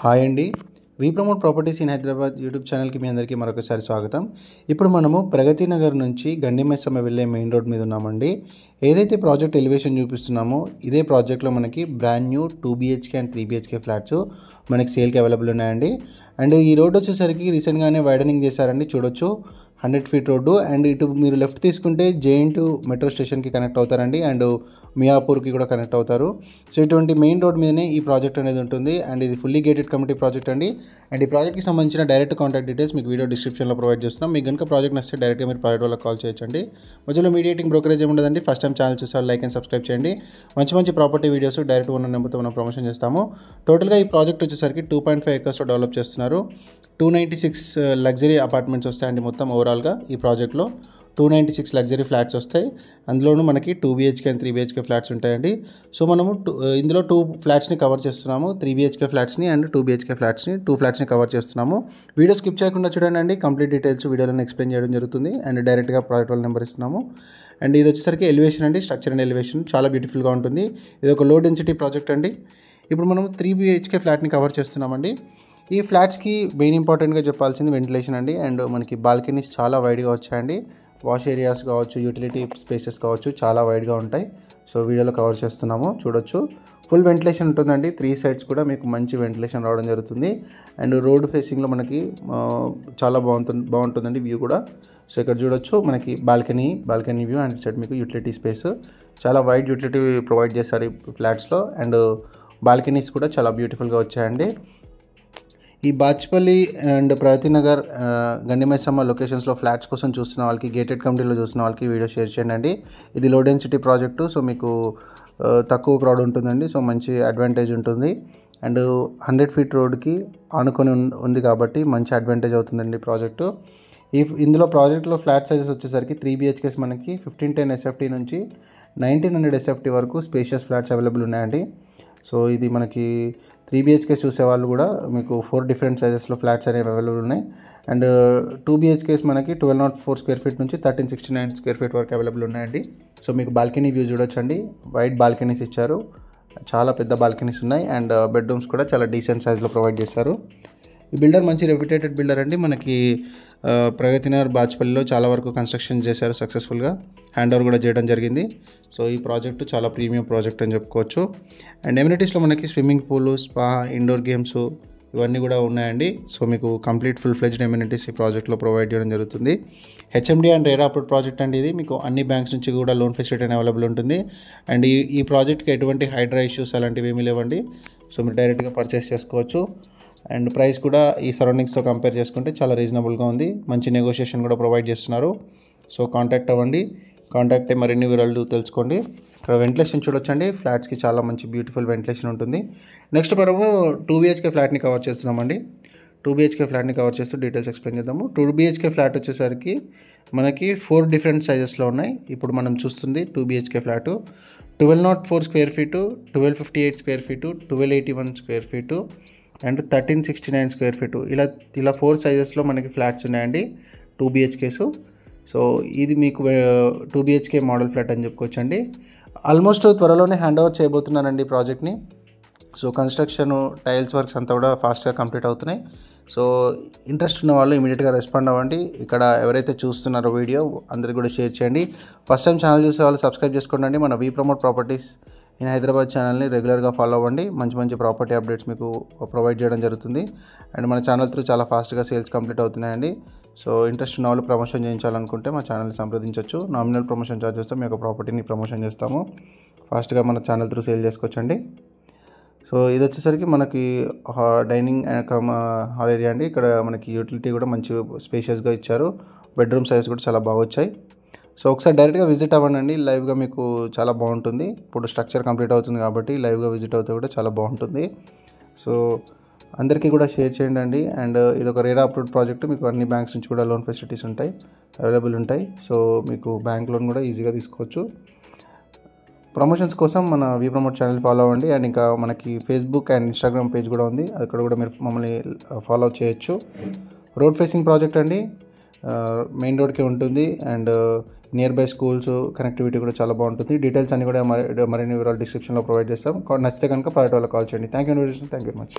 Hi అండి. We promote properties in Hyderabad YouTube ఛానల్కి మీ అందరికీ మరొకసారి స్వాగతం. ఇప్పుడు మనము ప్రగతి నగర్ నుంచి గండిమైసమ్మ వెళ్ళే మెయిన్ రోడ్ మీద ఉన్నామండి. ఏదైతే ప్రాజెక్ట్ ఎలివేషన్ చూపిస్తున్నామో ఇదే ప్రాజెక్ట్లో మనకి brand new 2 BHK and 3 BHK flats మనకి సేల్కి అవైలబుల్ ఉన్నాయండి. అండ్ ఈ రోడ్ వచ్చేసరికి రీసెంట్గానే వైడనింగ్ చేశారండి, చూడొచ్చు. 100 ఫీట్ రోడ్డు. అండ్ ఇటు మీరు లెఫ్ట్ తీసుకుంటే JN2 మెట్రో స్టేషన్కి కనెక్ట్ అవుతారండి. అండ్ మియాపూర్కి కూడా కనెక్ట్ అవుతారు. సో ఇటువంటి మెయిన్ రోడ్ మీదనే ఈ ప్రాజెక్ట్ అనేది ఉంటుంది. అండ్ ఇది ఫుల్లీ గేటెడ్ కమ్యూనిటీ ప్రాజెక్ట్ అండి. అండ్ ఈ ప్రాజెక్ట్కి సంబంధించిన డైరెక్ట్ కాంటాక్ట్ డీటెయిల్స్ మీకు వీడియో డిస్క్రిప్షన్లో ప్రొవైడ్ చేస్తున్నాం. మీకు కనుక ప్రాజెక్ట్ నచ్చితే డైరెక్ట్గా మీరు ప్రాజెక్ట్ వాళ్ళకి కాల్ చేయొచ్చండి. మధ్యలో మీడియేటింగ్ బ్రోకరేజ్ ఏమి ఉండదండి. ఫస్ట్ టైం ఛానల్ చూసారు లైక్ అండ్ సబ్స్క్రైబ్ చేయండి. మంచి ప్రాపర్టీ వీడియోస్ డైరెక్ట్ ఉన్న నెంబర్తో మనం ప్రమోషన్ చేస్తాము. టోటల్గా ఈ ప్రాజెక్ట్ వచ్చేసరికి 2.5 acresలో డెవలప్ చేస్తున్నారు. 296 లగ్జరీ అపార్ట్మెంట్స్ వస్తాయండి మొత్తం ఓవరాల్గా ఈ ప్రాజెక్ట్లో. 296 లగ్జరీ ఫ్లాట్స్ వస్తాయి. అందులోనూ మనకి 2 BHK అండ్ 3 BHK ఫ్లాట్స్ ఉంటాయండి. సో మనము ఇందులో 2 ఫ్లాట్స్ని కవర్ చేస్తున్నాము. 3 BHK ఫ్లాట్స్ని అండ్ 2 BHK ఫ్లాట్స్ని 2 ఫ్లాట్స్ని కవర్ చేస్తున్నాము. వీడియో స్కిప్ చేయకుండా చూడండి. కంప్లీట్ డీటెయిల్స్ వీడియోలో ఎక్స్ప్లెయిన్ చేయడం జరుగుతుంది. అండ్ డైరెక్ట్గా ప్రాజెక్ట్ వాళ్ళ నెంబర్ ఇస్తున్నాము. అండ్ ఇది వచ్చేసరికి ఎలివేషన్ అండి, స్ట్రక్చర్ అండ్ ఎలివేషన్ చాలా బ్యూటిఫుల్గా ఉంటుంది. ఇది ఒక లో డెన్సిటీ ప్రాజెక్ట్ అండి. ఇప్పుడు మనం 3 BHK ఫ్లాట్ని కవర్ చేస్తున్నామండి. ఈ ఫ్లాట్స్కి మెయిన్ ఇంపార్టెంట్గా చెప్పాల్సింది వెంటిలేషన్ అండి. అండ్ మనకి బాల్కనీస్ చాలా వైడ్గా వచ్చాయండి. వాష్ ఏరియాస్ కావచ్చు, యూటిలిటీ స్పేసెస్ కావచ్చు, చాలా వైడ్గా ఉంటాయి. సో వీడియోలో కవర్ చేస్తున్నాము, చూడొచ్చు. ఫుల్ వెంటిలేషన్ ఉంటుందండి. 3 సైడ్స్ కూడా మీకు మంచి వెంటిలేషన్ రావడం జరుగుతుంది. అండ్ రోడ్ ఫేసింగ్లో మనకి చాలా బాగుంటుందండి వ్యూ కూడా. సో ఇక్కడ చూడొచ్చు మనకి బాల్కనీ వ్యూ. అండ్ సైడ్ మీకు యూటిలిటీ స్పేస్, చాలా వైడ్ యూటిలిటీ ప్రొవైడ్ చేస్తారు ఈ ఫ్లాట్స్లో. అండ్ బాల్కనీస్ కూడా చాలా బ్యూటిఫుల్గా వచ్చాయండి. ఈ బాచ్పల్లి అండ్ ప్రగతి నగర్, గండిమైసమ్మ లొకేషన్స్లో ఫ్లాట్స్ కోసం చూస్తున్న వాళ్ళకి, గేటెడ్ కమ్యూనిటీలో చూస్తున్న వాళ్ళకి వీడియో షేర్ చేయండి అండి. ఇది లో డెన్సిటీ ప్రాజెక్టు. సో మీకు తక్కువ క్రౌడ్ ఉంటుందండి. సో మంచి అడ్వాంటేజ్ ఉంటుంది. అండ్ 100 ఫీట్ రోడ్కి ఆనుకొని ఉంది కాబట్టి మంచి అడ్వాంటేజ్ అవుతుందండి ప్రాజెక్టు. ఇందులో ప్రాజెక్ట్లో ఫ్లాట్ సైజెస్ వచ్చేసరికి 3 BHKs మనకి 1510 SFT నుంచి 1900 SFT వరకు స్పేషియస్ ఫ్లాట్స్ అవైలబుల్ ఉన్నాయండి. సో ఇది మనకి 3 BHKs చూసే వాళ్ళు కూడా మీకు 4 డిఫరెంట్ సైజెస్లో ఫ్లాట్స్ అనేవి అవైలబుల్ ఉన్నాయి. అండ్ 2 BHKs మనకి 1204 స్క్వేర్ ఫీట్ నుంచి 1369 స్క్వేర్ ఫీట్ వరకు అవైలబుల్ ఉన్నాయండి. సో మీకు బాల్కనీ వ్యూ చూడొచ్చండి. వైడ్ బాల్కనీస్ ఇచ్చారు, చాలా పెద్ద బాల్కనీస్ ఉన్నాయి. అండ్ బెడ్రూమ్స్ కూడా చాలా డీసెంట్ సైజ్లో ప్రొవైడ్ చేశారు. ఈ బిల్డర్ మంచి రెప్యుటేటెడ్ బిల్డర్ అండి. మనకి ప్రగతి నగర్ బాచ్పల్లిలో చాలా వరకు కన్స్ట్రక్షన్ చేశారు సక్సెస్ఫుల్గా. హ్యాండ్ ఓవర్ కూడా చేయడం జరిగింది. సో ఈ ప్రాజెక్టు చాలా ప్రీమియం ప్రాజెక్ట్ అని చెప్పుకోవచ్చు. అండ్ ఎమ్యూనిటీస్లో మనకి swimming pool, spa, indoor games ఇవన్నీ కూడా ఉన్నాయండి. సో మీకు కంప్లీట్ ఫుల్ ఫ్లెజ్డ్ ఎమ్యూనిటీస్ ఈ ప్రాజెక్ట్లో ప్రొవైడ్ చేయడం జరుగుతుంది. HMD and RERA approved project అండి ఇది. మీకు అన్ని బ్యాంక్స్ నుంచి కూడా లోన్ ఫెసిలిటీ అవైలబుల్ ఉంటుంది. అండ్ ఈ ప్రాజెక్ట్కి ఎటువంటి హైడ్రా ఇష్యూస్ అలాంటివి ఏమీ లేవండి. సో మీరు డైరెక్ట్గా పర్చేస్ చేసుకోవచ్చు. అండ్ ప్రైస్ కూడా ఈ సరౌండింగ్స్తో కంపేర్ చేసుకుంటే చాలా రీజనబుల్గా ఉంది. మంచి నెగోషియేషన్ కూడా ప్రొవైడ్ చేస్తున్నారు. సో కాంటాక్ట్ అవ్వండి. కాంటాక్ట్ అయ్యి మరిన్ని వివరాలు తెలుసుకోండి. ఇక్కడ వెంటిలేషన్ చూడొచ్చండి. ఫ్లాట్స్కి చాలా మంచి బ్యూటిఫుల్ వెంటిలేషన్ ఉంటుంది. నెక్స్ట్ మనము 2 BHK ఫ్లాట్ని కవర్ చేస్తున్నామండి. 2 BHK ఫ్లాట్ని కవర్ చేస్తూ డీటెయిల్స్ ఎక్స్ప్లెయిన్ చేద్దాము. 2 BHK ఫ్లాట్ వచ్చేసరికి మనకి 4 డిఫరెంట్ సైజెస్లో ఉన్నాయి. ఇప్పుడు మనం చూస్తుంది 2 BHK flat 1204 square feet, 1258 square feet, 1281 square feet and 1369 square feet. ఇలా 4 సైజెస్లో మనకి ఫ్లాట్స్ ఉన్నాయండి 2 BHKs. సో ఇది మీకు 2 BHK మోడల్ ఫ్లాట్ అని చెప్పుకోవచ్చండి. ఆల్మోస్ట్ త్వరలోనే హ్యాండ్ ఓవర్ చేయబోతున్నానండి ప్రాజెక్ట్ని. సో కన్స్ట్రక్షన్, టైల్స్ వర్క్స్ అంతా కూడా ఫాస్ట్గా కంప్లీట్ అవుతున్నాయి. సో ఇంట్రెస్ట్ ఉన్న వాళ్ళు ఇమీడియట్గా రెస్పాండ్ అవ్వండి. ఇక్కడ ఎవరైతే చూస్తున్నారో వీడియో అందరికీ కూడా షేర్ చేయండి. ఫస్ట్ టైం ఛానల్ చూసే వాళ్ళు సబ్స్క్రైబ్ చేసుకోండి. మన వి ప్రమోట్ ప్రాపర్టీస్ ఇన్ హైదరాబాద్ ఛానల్ని రెగ్యులర్గా ఫాలో అవ్వండి. మంచి ప్రాపర్టీ అప్డేట్స్ మీకు ప్రొవైడ్ చేయడం జరుగుతుంది. అండ్ మన ఛానల్ త్రూ చాలా ఫాస్ట్గా సేల్స్ కంప్లీట్ అవుతున్నాయండి. సో ఇంట్రెస్ట్ ఉన్న వాళ్ళు ప్రమోషన్ చేయించాలనుకుంటే మా ఛానల్ని సంప్రదించవచ్చు. నామినల్ ప్రమోషన్ ఛార్జెస్తో మీ యొక్క ప్రాపర్టీని ప్రమోషన్ చేస్తాము. ఫాస్ట్గా మన ఛానల్ త్రూ సేల్ చేసుకోవచ్చండి. సో ఇది వచ్చేసరికి మనకి డైనింగ్ హాల్ ఏరియా అండి. ఇక్కడ మనకి యూటిలిటీ కూడా మంచి స్పేషియస్గా ఇచ్చారు. బెడ్రూమ్ సైజ్ కూడా చాలా బాగా వచ్చాయి. సో ఒకసారి డైరెక్ట్గా విజిట్ అవ్వండి. లైవ్గా మీకు చాలా బాగుంటుంది. ఇప్పుడు స్ట్రక్చర్ కంప్లీట్ అవుతుంది కాబట్టి లైవ్గా విజిట్ అవుతే కూడా చాలా బాగుంటుంది. సో అందరికీ కూడా షేర్ చేయండి. అండ్ ఇది ఒక రేరా అప్రూవ్డ్ ప్రాజెక్ట్. మీకు అన్ని బ్యాంక్స్ నుంచి కూడా లోన్ ఫెసిలిటీస్ అవైలబుల్ ఉంటాయి. సో మీకు బ్యాంక్ లోన్ కూడా ఈజీగా తీసుకోవచ్చు. ప్రమోషన్స్ కోసం మన వి ప్రమోట్ ఛానల్ ఫాలో అవ్వండి. అండ్ ఇంకా మనకి ఫేస్బుక్ అండ్ ఇన్స్టాగ్రామ్ పేజ్ కూడా ఉంది. అక్కడ కూడా మీరు మమ్మల్ని ఫాలో చేయొచ్చు. రోడ్ ఫేసింగ్ ప్రాజెక్ట్ అండి. మెయిన్ రోడ్కే ఉంటుంది. And near by schools connectivity కూడా చాలా బాగుంటుంది. డీటెయిల్స్ అన్ని కూడా మరిన్ని వివరాలు డిస్క్రిప్షన్లో ప్రొవైడ్ చేస్తాం. నచ్చితే కనుక ప్రాజెక్ట్ వాళ్ళకి కాల్ చేయండి. Thank you very much.